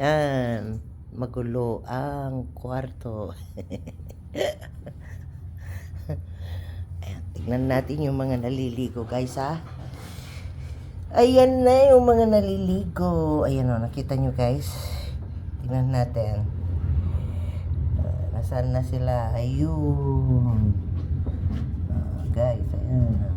Ayan, magulo ang kwarto. Ayan, tignan natin yung mga naliligo, guys, ha. Ayan na yung mga naliligo. Ayan o, nakita nyo, guys. Tignan natin. Nasaan na sila? Ayun. Guys, ayan.